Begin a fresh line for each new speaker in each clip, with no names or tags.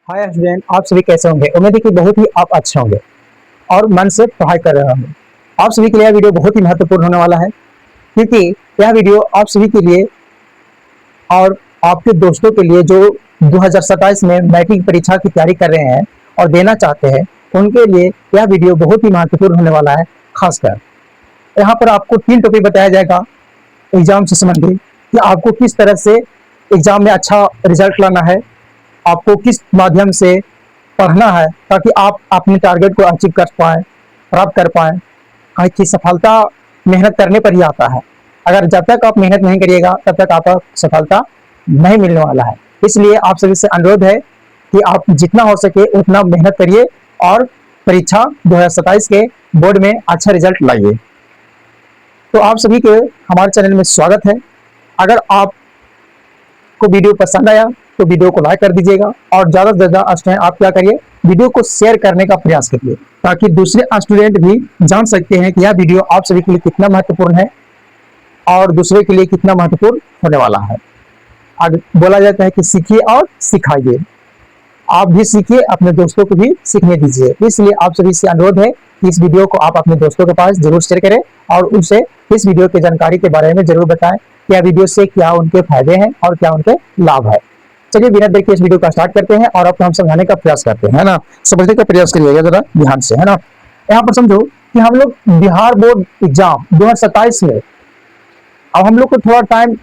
Hi student, आप सभी कैसे होंगे। उम्मीद है कि बहुत ही आप अच्छे होंगे और मन से पढ़ाई कर रहे होंगे। आप सभी के लिए यह वीडियो बहुत ही महत्वपूर्ण होने वाला है, क्योंकि यह वीडियो आप सभी के लिए और आपके दोस्तों के लिए जो 2027 में मैट्रिक परीक्षा की तैयारी कर रहे हैं और देना चाहते हैं, उनके लिए यह वीडियो बहुत ही महत्वपूर्ण होने वाला है। खासकर यहाँ पर आपको 3 टॉपिक बताया जाएगा एग्जाम से संबंधित, कि आपको किस तरह से एग्जाम में अच्छा रिजल्ट लाना है, आपको किस माध्यम से पढ़ना है ताकि आप अपने टारगेट को अचीव कर पाए, प्राप्त कर पाए। कहीं की सफलता मेहनत करने पर ही आता है। अगर जब तक आप मेहनत नहीं करिएगा तब तक आपका सफलता नहीं मिलने वाला है। इसलिए आप सभी से अनुरोध है कि आप जितना हो सके उतना मेहनत करिए और परीक्षा 2027 के बोर्ड में अच्छा रिजल्ट लाइए। तो आप सभी के हमारे चैनल में स्वागत है। अगर आपको वीडियो पसंद आया तो वीडियो को लाइक कर दीजिएगा और ज़्यादा से ज़्यादा स्टूडेंट आप क्या करिए, वीडियो को शेयर करने का प्रयास करिए, ताकि दूसरे स्टूडेंट भी जान सकते हैं कि यह वीडियो आप सभी के लिए कितना महत्वपूर्ण है और दूसरे के लिए कितना महत्वपूर्ण होने वाला है। आगे बोला जाता है कि सीखिए और सिखाइए। आप भी सीखिए, अपने दोस्तों को भी सीखने दीजिए। इसलिए आप सभी से अनुरोध है कि इस वीडियो को आप अपने दोस्तों के पास जरूर शेयर करें और उनसे इस वीडियो की जानकारी के बारे में जरूर बताएं, क्या वीडियो से क्या उनके फायदे हैं और क्या उनके लाभ है। चलिए बिना देर के इस वीडियो का स्टार्ट करते हैं और आपको हम समझाने का प्रयास करते हैं, है ना। समझने का प्रयास करिएगा जरा ध्यान से, है ना। यहाँ पर समझो कि हम लोग बिहार बोर्ड एग्जाम 2027 में अब हम लोग को थोड़ा टाइम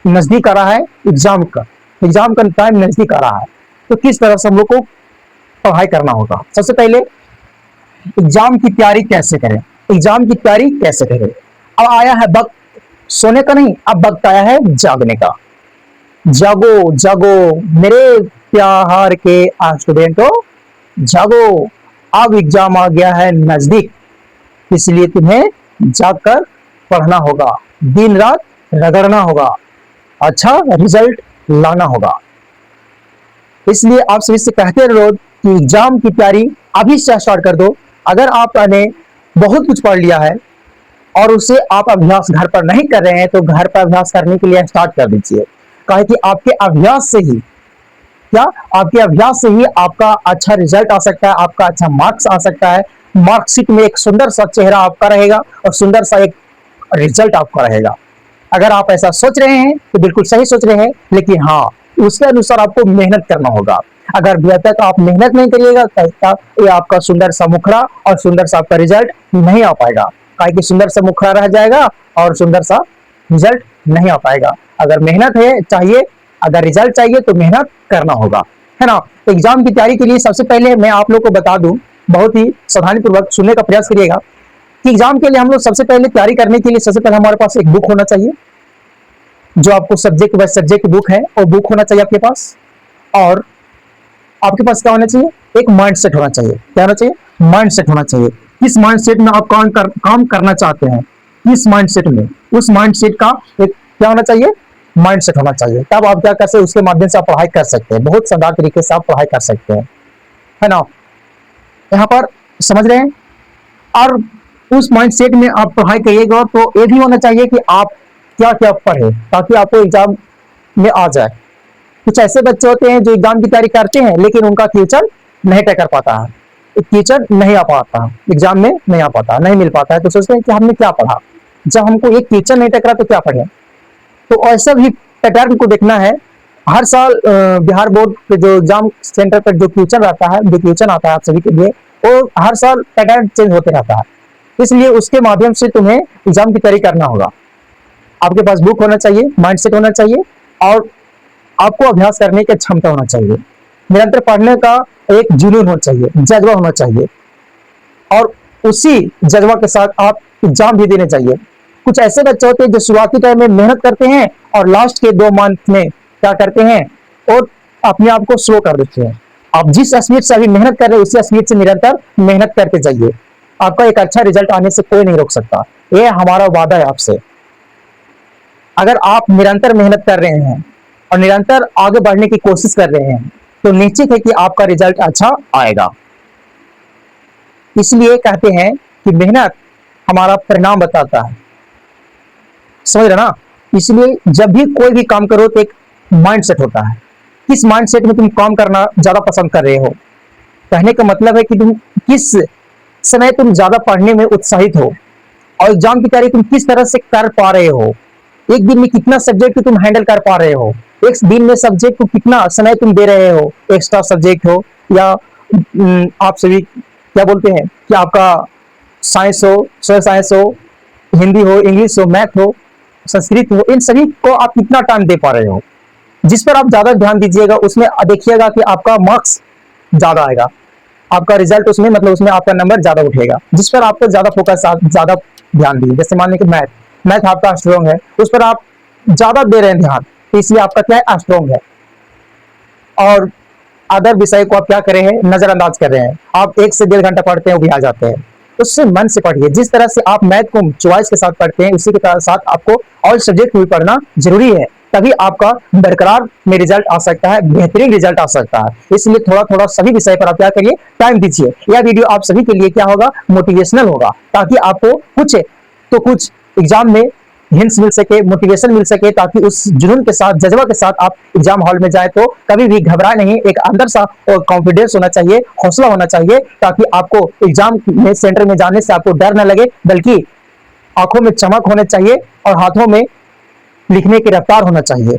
नजदीक आ रहा है। एग्जाम का टाइम नजदीक आ रहा है, तो किस तरह से हम लोग को पढ़ाई करना होगा। सबसे पहले एग्जाम की तैयारी कैसे करें, अब आया है वक्त सोने का नहीं, अब वक्त आया है जागने का। जागो जागो मेरे प्यार के स्टूडेंटों, जागो, अब एग्जाम आ गया है नजदीक। इसलिए तुम्हें जागकर पढ़ना होगा, दिन रात रगड़ना होगा, अच्छा रिजल्ट लाना होगा। इसलिए आप सभी से कहते हैं रोज कि एग्जाम की तैयारी अभी से स्टार्ट कर दो। अगर आपने बहुत कुछ पढ़ लिया है और उसे आप अभ्यास घर पर नहीं कर रहे हैं तो घर पर अभ्यास करने के लिए स्टार्ट कर दीजिए। कहे कि आपके अभ्यास से ही आपका अच्छा रिजल्ट आ सकता है, आपका अच्छा मार्क्स आ सकता है। मार्कशीट में एक सुंदर सा चेहरा आपका रहेगा और सुंदर सा एक रिजल्ट आपका रहेगा। अगर आप ऐसा सोच रहे हैं तो बिल्कुल सही सोच रहे हैं, लेकिन हाँ, उसके अनुसार आपको मेहनत करना होगा। अगर जब तक आप मेहनत नहीं करिएगा तो आपका सुंदर सा मुखड़ा और सुंदर सा आपका रिजल्ट नहीं आ पाएगा। काहे कि सुंदर सा मुखड़ा रह जाएगा और सुंदर सा रिजल्ट नहीं आ पाएगा। अगर मेहनत है चाहिए, अगर रिजल्ट चाहिए तो मेहनत करना होगा, है ना। एग्जाम की तैयारी के लिए सबसे पहले मैं आप लोग को बता दूं, बहुत ही सावधानी पूर्वक सुनने का प्रयास करिएगा कि एग्जाम के लिए हम लोग सबसे पहले तैयारी करने के लिए सबसे पहले हमारे पास एक बुक होना चाहिए, जो आपको सब्जेक्ट बाय सब्जेक्ट बुक है और बुक होना चाहिए आपके पास। और आपके पास क्या होना चाहिए, एक माइंड सेट होना चाहिए। क्या होना चाहिए, माइंड सेट होना चाहिए। किस माइंड सेट में आप काम करना चाहते हैं, किस माइंड सेट में, उस माइंड सेट का एक क्या होना चाहिए, माइंड सेट होना चाहिए। तब आप क्या कर सकते, उसके माध्यम से आप पढ़ाई कर सकते हैं, बहुत शानदार तरीके से आप पढ़ाई कर सकते हैं, है ना। यहाँ पर समझ रहे हैं। और उस माइंड सेट में आप पढ़ाई करिएगा तो ये भी होना चाहिए कि आप क्या क्या पढ़े ताकि आपको एग्जाम में आ जाए। कुछ ऐसे बच्चे होते हैं जो एग्जाम की तैयारी करते हैं लेकिन उनका फ्यूचर नहीं तय कर पाता है, फ्यूचर नहीं आ पाता, एग्जाम में नहीं आ पाता, नहीं मिल पाता है। तो सोचते हैं कि हमने क्या पढ़ा, जब हमको एक फ्यूचर नहीं टकरा तो क्या पढ़े। तो ऐसा भी पैटर्न को देखना है। हर साल बिहार बोर्ड के जो एग्जाम सेंटर पर जो क्वेश्चन रहता है, जो क्वेश्चन आता है आप सभी के लिए, वो हर साल पैटर्न चेंज होते रहता है। इसलिए उसके माध्यम से तुम्हें एग्जाम की तैयारी करना होगा। आपके पास बुक होना चाहिए, माइंडसेट होना चाहिए और आपको अभ्यास करने की क्षमता होना चाहिए। निरंतर पढ़ने का एक जुनून होना चाहिए, जज्बा होना चाहिए और उसी जज्बा के साथ आप एग्जाम भी देने चाहिए। कुछ ऐसे बच्चे होते हैं जो शुरुआती टाइम में मेहनत करते हैं और लास्ट के 2 मंथ में क्या करते हैं, और अपने आप को स्लो कर देते हैं। आप जिस स्पीड से अभी मेहनत कर रहे हैं उसी स्पीड से निरंतर मेहनत करते जाइए। आपका एक अच्छा रिजल्ट आने से कोई नहीं रोक सकता, ये हमारा वादा है आपसे। अगर आप निरंतर मेहनत कर रहे हैं और निरंतर आगे बढ़ने की कोशिश कर रहे हैं तो निश्चित है कि आपका रिजल्ट अच्छा आएगा। इसलिए कहते हैं कि मेहनत हमारा परिणाम बताता है, समझ रहे ना। इसलिए जब भी कोई भी काम करो तो एक माइंड सेट होता है किस माइंडसेट में तुम काम करना ज्यादा पसंद कर रहे हो। कहने का मतलब है कि तुम किस समय तुम ज्यादा पढ़ने में उत्साहित हो, और एग्जाम की तैयारी तुम किस तरह से कर पा रहे हो। एक दिन में कितना सब्जेक्ट तुम हैंडल कर पा रहे हो, एक दिन में सब्जेक्ट को कितना समय तुम दे रहे हो, एक्स्ट्रा सब्जेक्ट हो या आप सभी क्या बोलते हैं कि आपका साइंस हो, सोशल साइंस हो, हिंदी हो, इंग्लिश हो, मैथ हो, संस्कृत हो, इन सभी को आप कितना टाइम दे पा रहे हो। जिस पर आप ज्यादा ध्यान दीजिएगा उसमें देखिएगा कि आपका मार्क्स ज्यादा आएगा, आपका रिजल्ट उसमें मतलब उसमें आपका नंबर ज्यादा उठेगा। जिस पर आपको ज्यादा फोकस, ज्यादा ध्यान दीजिए। जैसे मान लीजिए कि मैथ मैथ आपका स्ट्रॉन्ग है, उस पर आप ज्यादा दे रहे हैं ध्यान, तो इसलिए आपका क्या है, स्ट्रॉन्ग है। और अदर विषय को आप क्या कर रहे हैं, नजरअंदाज कर रहे हैं। आप 1 से 1.5 घंटा पढ़ते हैं, वो भी आ जाते हैं। उससे मन से पढ़िए। जिस तरह से आप मैथ को चॉइस के साथ पढ़ते हैं, उसी के साथ आपको ऑल सब्जेक्ट भी पढ़ना जरूरी है, तभी आपका बरकरार में रिजल्ट आ सकता है, बेहतरीन रिजल्ट आ सकता है। इसलिए थोड़ा थोड़ा सभी विषय पर आप क्या करिए, टाइम दीजिए। यह वीडियो आप सभी के लिए क्या होगा, मोटिवेशनल होगा, ताकि आपको कुछ तो कुछ एग्जाम में हिंट्स मिल सके, मोटिवेशन मिल सके, ताकि उस जुनून के साथ, जज्बा के साथ आप एग्जाम हॉल में जाए तो कभी भी घबराए नहीं। एक अंदर सा कॉन्फिडेंस होना चाहिए, हौसला होना चाहिए, ताकि आपको एग्जाम में सेंटर में जाने से आपको डर न लगे, बल्कि आंखों में चमक होने चाहिए और हाथों में लिखने की रफ्तार होना चाहिए।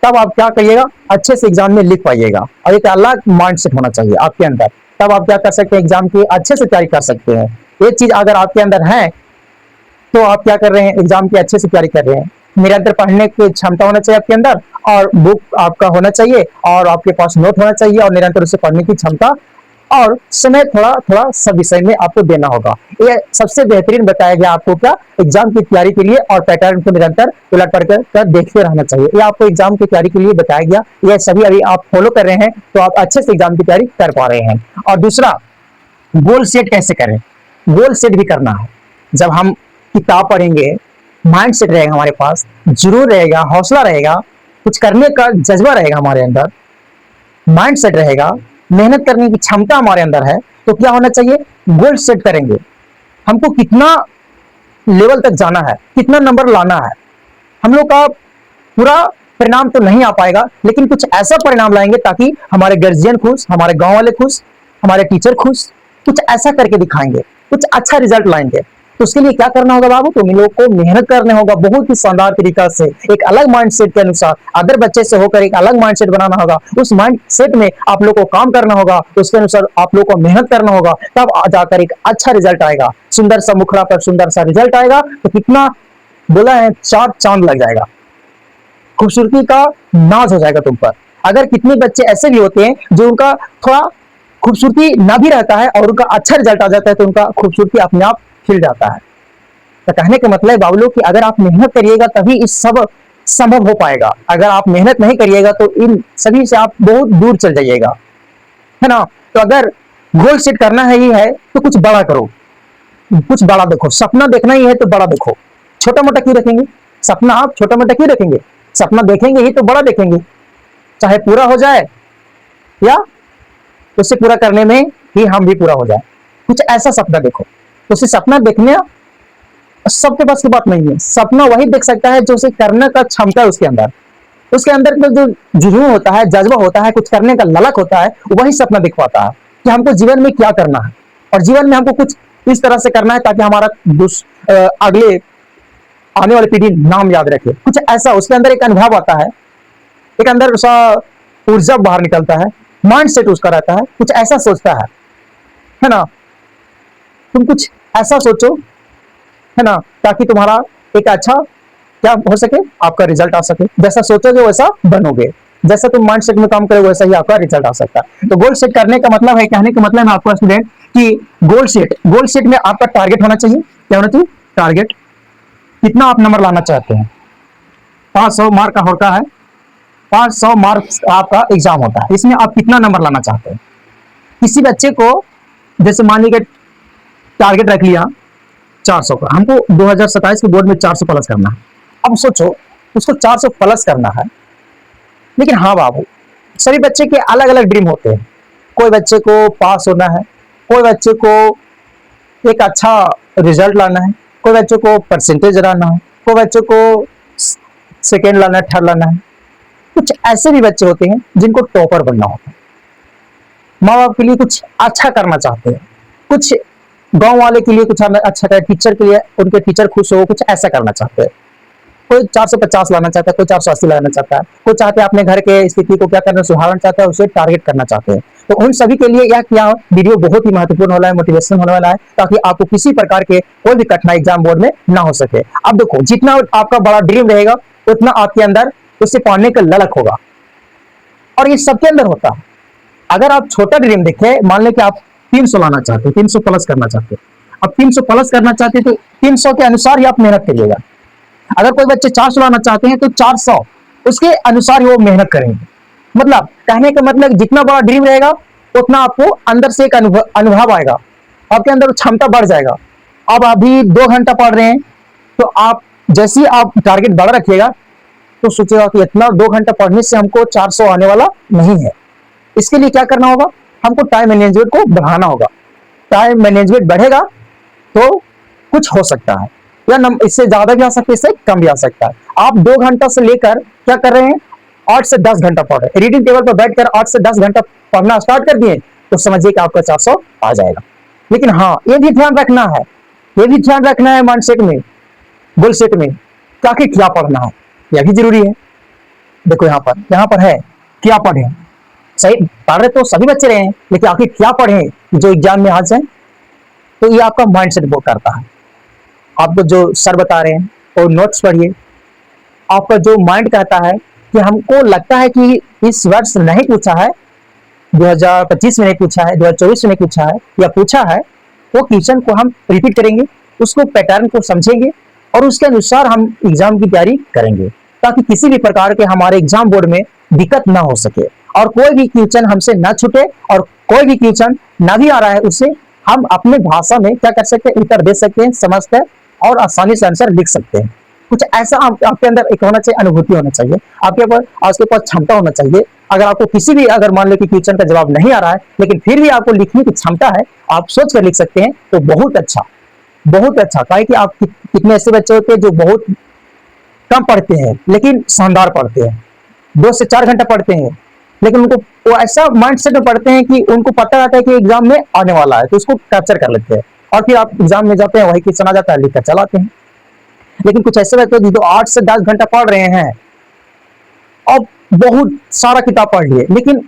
तब आप क्या करिएगा, अच्छे से एग्जाम में लिख पाइएगा, और एक अलग माइंडसेट होना चाहिए आपके अंदर। तब आप क्या कर सकते हैं, एग्जाम की अच्छे से तैयारी कर सकते हैं। ये चीज अगर आपके अंदर है तो आप क्या कर रहे हैं, एग्जाम की अच्छे से तैयारी कर रहे हैं। निरंतर पढ़ने की क्षमता होना चाहिए आपके अंदर, और बुक आपका होना चाहिए, और आपके पास नोट होना चाहिए, और निरंतर उसे पढ़ने की क्षमता, और समय थोड़ा थोड़ा सब विषय में आपको देना होगा। ये सबसे बेहतरीन बताया गया आपको क्या, एग्जाम की तैयारी के लिए, और पैटर्न को निरंतर उलट पलट कर देखते रहना चाहिए। ये आपको एग्जाम की तैयारी के लिए बताया गया। ये सभी अभी आप फॉलो कर रहे हैं तो आप अच्छे से एग्जाम की तैयारी कर पा रहे हैं। और दूसरा, गोल सेट कैसे करें, गोल सेट भी करना है। जब हम किताब पढ़ेंगे, माइंड सेट रहेगा हमारे पास, जरूर रहेगा, हौसला रहेगा, कुछ करने का जज्बा रहेगा हमारे अंदर, माइंड सेट रहेगा, मेहनत करने की क्षमता हमारे अंदर है, तो क्या होना चाहिए, गोल सेट करेंगे। हमको कितना लेवल तक जाना है, कितना नंबर लाना है। हम लोग का पूरा परिणाम तो नहीं आ पाएगा, लेकिन कुछ ऐसा परिणाम लाएंगे ताकि हमारे गार्जियन खुश, हमारे गांव वाले खुश, हमारे टीचर खुश। कुछ ऐसा करके दिखाएंगे, कुछ अच्छा रिजल्ट लाएंगे। तो उसके लिए क्या करना होगा बाबू, तुम लोग को मेहनत करना होगा, बहुत ही शानदार तरीका से, एक अलग माइंडसेट के अनुसार, अदर बच्चे से होकर एक अलग माइंडसेट बनाना होगा। उस माइंडसेट में आप लोग को काम करना होगा, उसके अनुसार आप लोग को मेहनत करना होगा, तब जाकर एक अच्छा रिजल्ट आएगा। सुंदर सा मुखड़ा पर सुंदर सा रिजल्ट आएगा, तो कितना बोला है, 4 चांद लग जाएगा, खूबसूरती का नाज हो जाएगा तुम पर। अगर कितने बच्चे ऐसे भी होते हैं जो उनका थोड़ा खूबसूरती ना भी रहता है और उनका अच्छा रिजल्ट आ जाता है, तो उनका खूबसूरती अपने आप खिल जाता है। तो कहने का मतलब बाबू लोग कि अगर आप मेहनत करिएगा तभी इस सब संभव हो पाएगा। अगर आप मेहनत नहीं करिएगा तो इन सभी से आप बहुत दूर चल जाइएगा, है ना। तो अगर गोल सेट करना है ही है तो कुछ बड़ा करो, कुछ बड़ा देखो। सपना देखना ही है तो बड़ा देखो, छोटा मोटा क्यों रखेंगे सपना, आप छोटा मोटा क्यों रखेंगे, सपना देखेंगे ही तो बड़ा देखेंगे, चाहे पूरा हो जाए या उसे पूरा करने में ही हम भी पूरा हो जाए। कुछ ऐसा सपना देखो। तो उसे सपना देखने सबके पास की बात नहीं है। सपना वही देख सकता है जो उसे करने का क्षमता है उसके अंदर। उसके अंदर में जो जुनून होता है, जज्बा होता है, कुछ करने का ललक होता है, वही सपना दिख पाता है कि हमको जीवन में क्या करना है, और जीवन में हमको कुछ इस तरह से करना है ताकि हमारा अगले आने वाली पीढ़ी नाम याद रखे। कुछ ऐसा उसके अंदर एक अनुभव आता है, एक अंदर उसका ऊर्जा बाहर निकलता है, माइंड सेट उसका रहता है, कुछ ऐसा सोचता है ना। तुम कुछ ऐसा सोचो, है ना, ताकि तुम्हारा एक अच्छा क्या हो सके, आपका रिजल्ट आ सके। जैसा सोचोगे वैसा बनोगे, जैसा तुम माइंड सेट में काम करोगे वैसा ही आपका रिजल्ट आ सकता है। तो गोल सेट करने का मतलब है, कहने का मतलब है आपका स्टूडेंट कि गोल सेट में आपका टारगेट होना चाहिए। क्या होना चाहिए, टारगेट। कितना आप नंबर लाना चाहते हैं, 500 मार्क का होता है, 500 मार्क्स आपका एग्जाम होता है, इसमें आप कितना नंबर लाना चाहते हैं। किसी बच्चे को जैसे मान लीजिए टारगेट रख लिया 400 का, हमको 2027 के बोर्ड में 400 प्लस करना है। अब सोचो उसको 400 प्लस करना है, लेकिन हाँ बाबू, सभी बच्चे के अलग अलग ड्रीम होते हैं। कोई बच्चे को पास होना है, कोई बच्चे को एक अच्छा रिजल्ट लाना है, कोई बच्चे को परसेंटेज लाना है, कोई बच्चे को सेकेंड लाना है, थर्ड लाना है। कुछ ऐसे भी बच्चे होते हैं जिनको टॉपर बनना होता है, माँ बाप के लिए कुछ अच्छा करना चाहते हैं, कुछ गांव वाले के लिए कुछ अच्छा करे, टीचर के लिए उनके टीचर खुश हो, कुछ ऐसा करना चाहते हैं। कोई 450 लाना चाहता है, कोई 480 लाना चाहता है, कोई चाहते हैं अपने घर के स्थिति को क्या करना सुधारना चाहता है, उसे टारगेट करना चाहते हैं। तो उन सभी के लिए यह क्या वीडियो बहुत ही महत्वपूर्ण होने वाला है, मोटिवेशन होने वाला है, ताकि आपको किसी प्रकार के कोई भी कठिनाई एग्जाम बोर्ड में ना हो सके। अब देखो, जितना आपका बड़ा ड्रीम रहेगा उतना आपके अंदर उससे पढ़ने का ललक होगा, और ये सबके अंदर होता है। अगर आप छोटा ड्रीम देखें, मान लें कि आप 300 लाना चाहते हैं, 300 प्लस करना चाहते हैं, अब 300 प्लस करना चाहते हैं तो 300 के अनुसार ही आप मेहनत करिएगा। अगर कोई बच्चे 400 लाना चाहते हैं तो 400 उसके अनुसार ही वो मेहनत करेंगे। मतलब कहने का मतलब जितना बड़ा ड्रीम रहेगा उतना आपको अंदर से एक अनुभव आएगा, आपके अंदर क्षमता बढ़ जाएगा। अब अभी 2 घंटा पढ़ रहे हैं तो आप जैसे ही आप टारगेट बड़ा रखिएगा तो सोचेगा कि इतना 2 घंटा पढ़ने से हमको 400 आने वाला नहीं है। इसके लिए क्या करना होगा, हमको टाइम मैनेजमेंट को बढ़ाना होगा। टाइम मैनेजमेंट बढ़ेगा तो कुछ हो सकता है, या इससे ज्यादा भी आ सकता है, इससे कम भी आ सकता है। आप 2 घंटा से लेकर क्या कर रहे हैं, 8 से 10 घंटा पढ़ रहे हैं, रीडिंग टेबल पर बैठकर 8 से 10 घंटा पढ़ना स्टार्ट कर दिए तो समझिए कि आपका 400 आ जाएगा। लेकिन हाँ, ये भी ध्यान रखना है, ये भी ध्यान रखना है माइंडसेट में, गोल सेट में, ताकि क्या पढ़ना है यह भी जरूरी है। देखो यहाँ पर है क्या पढ़े, सही पढ़ रहे तो सभी बच्चे रहे हैं, लेकिन आखिर क्या पढ़े जो एग्जाम में आ जाए, तो ये आपका माइंडसेट वो करता है। आपको जो सर बता रहे हैं और नोट्स पढ़िए, आपका जो माइंड कहता है कि हमको लगता है कि इस वर्ष नहीं पूछा है, 2025 में नहीं पूछा है, 2024 में नहीं पूछा है, या पूछा है, वो क्वेश्चन को हम रिपीट करेंगे, उसको पैटर्न को समझेंगे और उसके अनुसार हम एग्जाम की तैयारी करेंगे, ताकि किसी भी प्रकार के हमारे एग्जाम बोर्ड में दिक्कत ना हो सके और कोई भी क्वेश्चन हमसे ना छूटे, और कोई भी क्वेश्चन ना भी आ रहा है उससे हम अपने भाषा में क्या कर सकते हैं, उत्तर दे सकते हैं, समझते हैं और आसानी से आंसर लिख सकते हैं। कुछ ऐसा आपके अंदर एक होना चाहिए, अनुभूति होना चाहिए, आपके पास क्षमता होना चाहिए। अगर आपको किसी भी, अगर मान लो कि क्वेश्चन का जवाब नहीं आ रहा है लेकिन फिर भी आपको लिखने की क्षमता है, आप सोच कर लिख सकते हैं, तो बहुत अच्छा, बहुत अच्छा। काहे कि आप कितने ऐसे बच्चे होते हैं जो बहुत कम पढ़ते हैं लेकिन शानदार पढ़ते हैं, 2 से 4 घंटा पढ़ते हैं, लेकिन उनको वो ऐसा माइंडसेट में पढ़ते हैं कि उनको पता रहता है कि एग्जाम में आने वाला है, तो उसको कैप्चर कर लेते हैं और फिर आप एग्जाम में जाते हैं, वही क्वेश्चन आ जाता है, लिख कर चलाते हैं। लेकिन कुछ ऐसे बच्चे जो 8 से 10 घंटा पढ़ रहे हैं और बहुत सारा किताब पढ़ लिए, लेकिन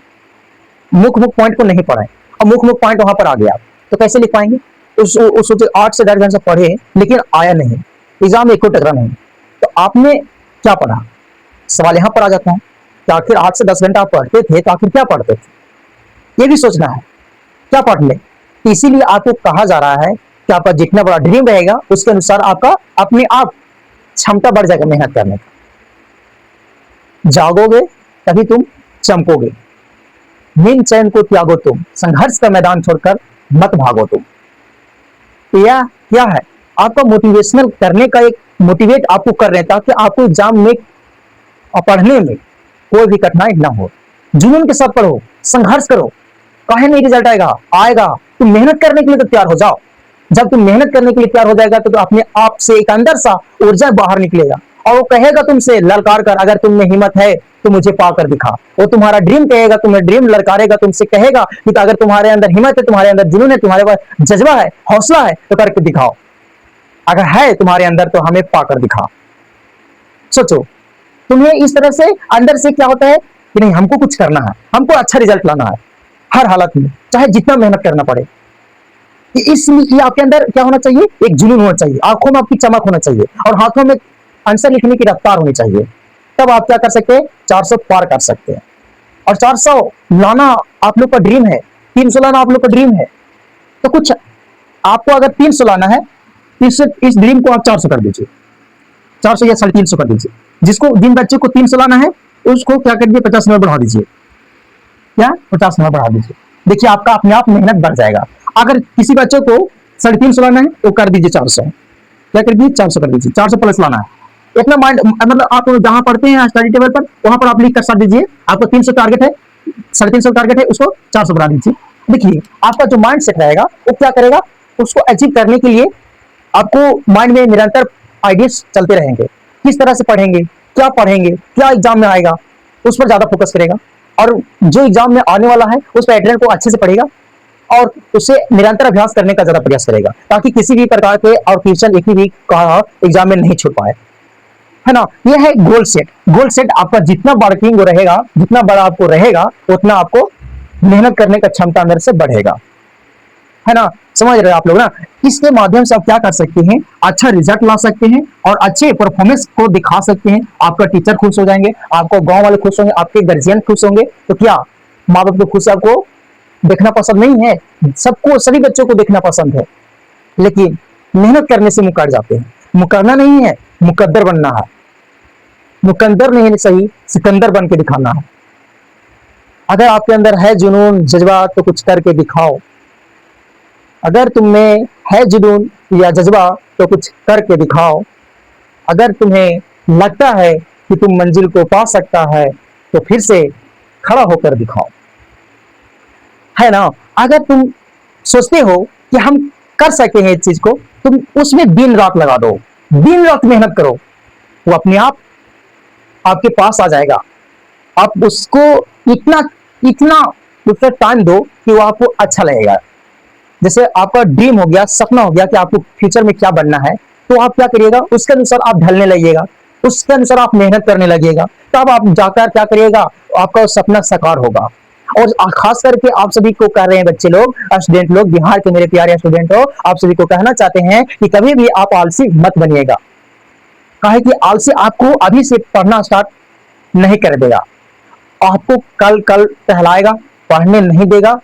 मुख्य पॉइंट को नहीं पढ़े, और मुख्य पॉइंट वहां पर आ गया, तो कैसे लिख पाएंगे? उस 8 से 10 घंटे पढ़े लेकिन आया नहीं, एग्जाम में एक टकरा नहीं, तो आपने क्या पढ़ा? सवाल यहां पर आ जाता है कि आखिर 8 से 10 घंटा आप पढ़ते थे तो आखिर क्या पढ़ते थे, ये भी सोचना है, क्या पढ़ ले। इसीलिए आपको कहा जा रहा है कि आपका जितना बड़ा ड्रीम रहेगा उसके अनुसार आपका अपने आप क्षमता बढ़ जाएगा मेहनत करने का। जागोगे तभी तुम चमकोगे, नींद चैन को त्यागो तुम, संघर्ष का मैदान छोड़कर मत भागो तुम। यह क्या है? आपका मोटिवेशनल करने का, एक मोटिवेट आपको कर रहे हैं ताकि आपको एग्जाम में और पढ़ने में कोई भी कठिनाई ना हो। जुनून के साथ पढ़ो, संघर्ष करो, काहे नहीं रिजल्ट आएगा। तुम मेहनत करने के लिए तो तैयार हो जाओ। जब तुम मेहनत करने के लिए तैयार हो जाएगा तो अपने आप से एक अंदर सा ऊर्जा बाहर निकलेगा और वो कहेगा तुमसे ललकार कर, अगर तुम में हिम्मत है तो मुझे पाकर दिखा। वो तुम्हारा ड्रीम कहेगा, तुम्हें ड्रीम ललकारेगा, तुमसे कहेगा कि तो अगर तुम्हारे अंदर हिम्मत है, तुम्हारे अंदर जुनून है, तुम्हारे पास जज्बा है, हौसला है, तो करके दिखाओ। अगर है तुम्हारे अंदर तो हमें पाकर दिखा। सोचो, तुम्हें इस तरह से अंदर से क्या होता है कि नहीं, हमको कुछ करना है, हमको अच्छा रिजल्ट लाना है हर हालत में, चाहे जितना मेहनत करना पड़े। इसलिए आपके अंदर क्या होना चाहिए? एक जुनून होना चाहिए, आंखों में आपकी चमक होना चाहिए और हाथों में आंसर लिखने की रफ्तार होनी चाहिए। तब आप क्या कर सकते हैं? 400 पार कर सकते हैं। और 400 लाना आप लोग का ड्रीम है, 300 लाना आप लोग का ड्रीम है, तो कुछ आपको अगर 300 लाना है, इस ड्रीम को आप 400 कर दीजिए, 400 या 350 कर दीजिए। जिसको, जिन बच्चे को 300 लाना है उसको क्या कर दीजिए, 50 नंबर बढ़ा दीजिए, क्या 50 नंबर बढ़ा दीजिए। देखिए आपका अपने आप मेहनत बढ़ जाएगा। अगर किसी बच्चे को 350 लाना है तो कर दीजिए 400, क्या कर दीजिए 400 कर दीजिए, 400 प्लस लाना है। इतना माइंड, मतलब आप जहां पढ़ते हैं स्टडी टेबल पर, वहां पर आप लिख कर साथ दीजिए, आपको 300 टारगेट है, 350 टारगेट है, उसको 400 बढ़ा दीजिए। देखिए आपका जो माइंड सेट रहेगा वो क्या करेगा, उसको अचीव करने के लिए आपको माइंड में निरंतर आइडियाज चलते रहेंगे। किस तरह से पढ़ेंगे, क्या पढ़ेंगे, क्या एग्जाम में आएगा, उस पर ज्यादा फोकस करेगा, और जो एग्जाम में आने वाला है उस पैटर्न को अच्छे से पढ़ेगा और उसे निरंतर अभ्यास करने का ज्यादा प्रयास करेगा, ताकि किसी भी प्रकार के और क्वेश्चन एक भी का एग्जाम में नहीं छूट पाए, है ना। यह है गोल सेट। गोल सेट आपका जितना वर्किंग रहेगा, जितना बड़ा आपको रहेगा, उतना आपको मेहनत करने का क्षमता अंदर से बढ़ेगा, है ना। समझ रहे हैं आप लोग ना। इसके माध्यम से आप क्या कर सकते हैं, अच्छा रिजल्ट ला सकते हैं और अच्छे परफॉर्मेंस को दिखा सकते हैं। आपका टीचर खुश हो जाएंगे, आपको गांव वाले खुश होंगे, आपके गार्जियन खुश होंगे। तो क्या माँ बाप को खुश आपको देखना पसंद नहीं है? सबको, सभी बच्चों को देखना पसंद है, लेकिन मेहनत करने से मुकर जाते हैं। मुकरना नहीं है, मुकद्दर बनना है। मुकद्दर नहीं सही, सिकंदर बन के दिखाना है। अगर आपके अंदर है जुनून, जज्बा, तो कुछ करके दिखाओ। अगर तुम में है जुनून या जज्बा तो कुछ करके दिखाओ। अगर तुम्हें लगता है कि तुम मंजिल को पा सकता है तो फिर से खड़ा होकर दिखाओ, है ना। अगर तुम सोचते हो कि हम कर सकते हैं इस चीज को, तुम उसमें दिन रात लगा दो, दिन रात मेहनत करो, वो अपने आप आपके पास आ जाएगा। आप उसको इतना इतना उसका टाइम दो कि वो आपको अच्छा लगेगा। जैसे आपका ड्रीम हो गया, सपना हो गया कि आपको फ्यूचर में क्या बनना है, तो आप क्या करिएगा, उसके अनुसार आप ढलने लगिएगा, उसके अनुसार आप मेहनत करने लगिएगा, तब आप जाकर क्या करिएगा, आपका सपना साकार होगा। और खास करके आप सभी को कह रहे हैं, बच्चे लोग, स्टूडेंट लोग, बिहार के मेरे प्यारे स्टूडेंट हो, आप सभी को कहना चाहते हैं कि कभी भी आप आलसी मत बनिएगा। कहे कि आलसी आपको अभी से पढ़ना स्टार्ट नहीं कर देगा, आपको कल कल कहलाएगा, पढ़ने नहीं देगा,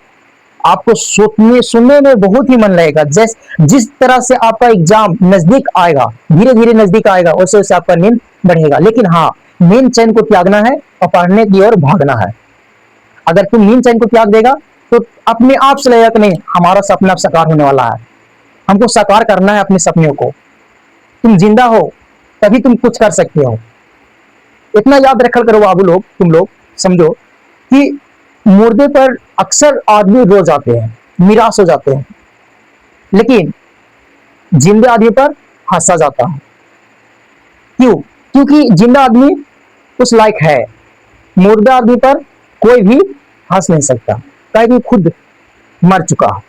आपको सोचने सुनने में बहुत ही मन लगेगा। जिस तरह से आपका एग्जाम नजदीक आएगा, धीरे धीरे नजदीक आएगा, वैसे वैसे आपका नींद बढ़ेगा। लेकिन हाँ, नींद चैन को त्यागना है और पढ़ने की ओर भागना है। अगर तुम नींद चैन को त्याग देगा तो अपने आप से लगेगा कि नहीं, हमारा सपना साकार होने वाला है, हमको साकार करना है अपने सपनों को। तुम जिंदा हो तभी तुम कुछ कर सकते हो। इतना याद रखा करो बाबू लोग, तुम लोग समझो कि मुर्दे पर अक्सर आदमी रो जाते हैं, निराश हो जाते हैं, लेकिन जिंदा आदमी पर हंसा जाता है। क्यों? क्योंकि जिंदा आदमी उस लायक है, मुर्दा आदमी पर कोई भी हंस नहीं सकता, क्योंकि खुद मर चुका है।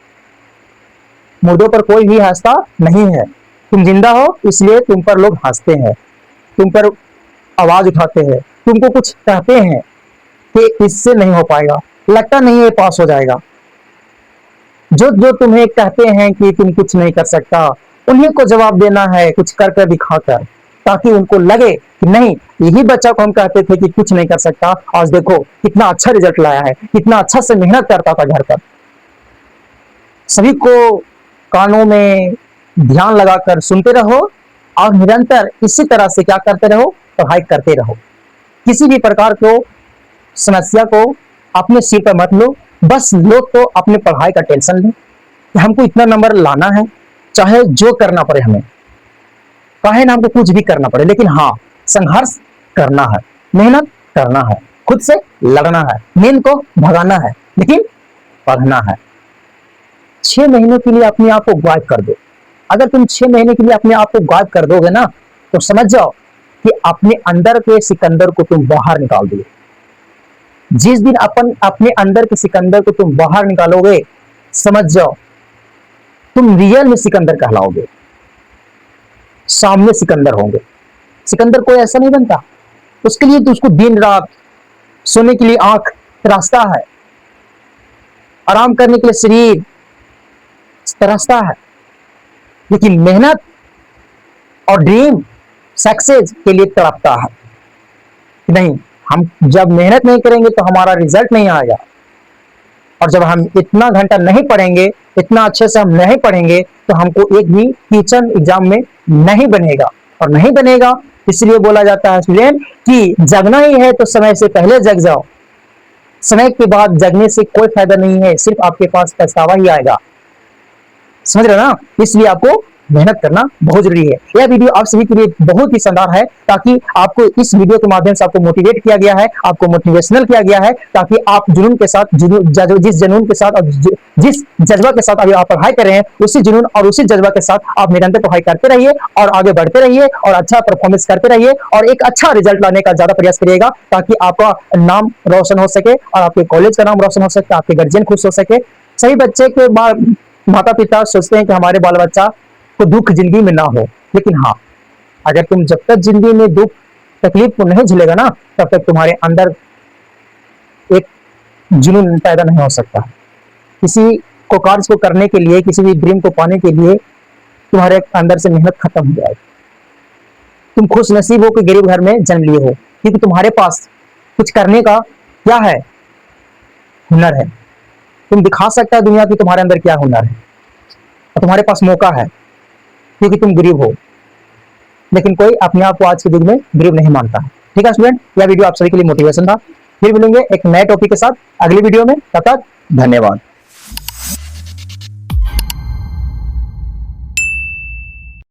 मुर्दों पर कोई भी हंसता नहीं है। तुम जिंदा हो इसलिए तुम पर लोग हंसते हैं, तुम पर आवाज उठाते हैं, तुमको कुछ कहते हैं कि इससे नहीं हो पाएगा, लगता नहीं है पास हो जाएगा। जो जो तुम्हें कहते हैं कि तुम कुछ नहीं कर सकता, उन्हीं को जवाब देना है कुछ कर कर दिखाकर, ताकि उनको लगे कि नहीं, यही बच्चा को हम कहते थे कि कुछ नहीं कर सकता, आज देखो कितना अच्छा रिजल्ट लाया है, कितना अच्छा से मेहनत करता था घर पर। सभी को कानों में ध्यान लगाकर सुनते रहो और निरंतर इसी तरह से क्या करते रहो, पढ़ाई करते रहो। किसी भी प्रकार को समस्या को अपने सिर पर मत लो, बस लो तो अपने पढ़ाई का टेंशन लो कि हमको इतना नंबर लाना है, चाहे जो करना पड़े हमें, चाहे ना हमको कुछ भी करना पड़े, लेकिन हाँ, संघर्ष करना है, मेहनत करना है, खुद से लड़ना है, नींद को भगाना है, लेकिन पढ़ना है। 6 महीनों के लिए अपने आप को गायब कर दो। अगर तुम 6 महीने के लिए अपने आप को गायब कर दोगे ना, तो समझ जाओ कि अपने अंदर के सिकंदर को तुम बाहर निकाल दोगे। जिस दिन अपने अंदर के सिकंदर को तुम बाहर निकालोगे, समझ जाओ तुम रियल में सिकंदर कहलाओगे, सामने सिकंदर होंगे। सिकंदर कोई ऐसा नहीं बनता, उसके लिए तो उसको दिन रात सोने के लिए आंख तराशता है, आराम करने के लिए शरीर तरसता है, लेकिन मेहनत और ड्रीम सक्सेस के लिए तड़पता है। नहीं, हम जब मेहनत नहीं करेंगे तो हमारा रिजल्ट नहीं आएगा, और जब हम इतना घंटा नहीं पढ़ेंगे, इतना अच्छे से हम नहीं पढ़ेंगे, तो हमको एक भी टीचर एग्जाम में नहीं बनेगा। और नहीं बनेगा इसलिए बोला जाता है स्टूडेंट कि जगना ही है तो समय से पहले जग जाओ। समय के बाद जगने से कोई फायदा नहीं है, सिर्फ आपके पास पछतावा ही आएगा। समझ रहे ना? इसलिए आपको मेहनत करना बहुत जरूरी है। यह वीडियो आप सभी के लिए बहुत ही शानदार है, ताकि आपको इस वीडियो के माध्यम से आपको मोटिवेट किया गया है, आपको मोटिवेशनल किया गया है, ताकि आप जुनून के साथ जिस जुनून के साथ और जिस जज्बा के साथ अभी आप पढ़ाई कर रहे हैं, उसी जुनून और उसी जज्बा के साथ आप निरंतर पढ़ाई करते रहिए और आगे बढ़ते रहिए और अच्छा परफॉर्मेंस करते रहिए और एक अच्छा रिजल्ट लाने का ज्यादा प्रयास करिएगा, ताकि आपका नाम रोशन हो सके और आपके कॉलेज का नाम रोशन हो सके, आपके गार्जियन खुश हो सके। सही बच्चे के माता पिता सोचते हैं कि हमारे बाल बच्चा को दुख जिंदगी में ना हो, लेकिन हाँ, अगर तुम जब तक जिंदगी में दुख तकलीफ को नहीं झेलेगा ना, तब तक तुम्हारे अंदर एक जुनून पैदा नहीं हो सकता। किसी को कार्य को करने के लिए, किसी भी ड्रीम को पाने के लिए तुम्हारे अंदर से मेहनत खत्म हो जाएगी। तुम खुश नसीब हो कि गरीब घर में जन्म लिए हो, क्योंकि तुम्हारे पास कुछ करने का क्या है, हुनर है। तुम दिखा सकता है दुनिया की तुम्हारे अंदर क्या हुनर है, और तुम्हारे पास मौका है, क्योंकि तुम गरीब हो। लेकिन कोई अपने आप को आज के युग में गरीब नहीं मानता। ठीक है स्टूडेंट, यह वीडियो आप सभी के लिए मोटिवेशन था। फिर मिलेंगे एक नए टॉपिक के साथ अगली वीडियो में। तब तक धन्यवाद।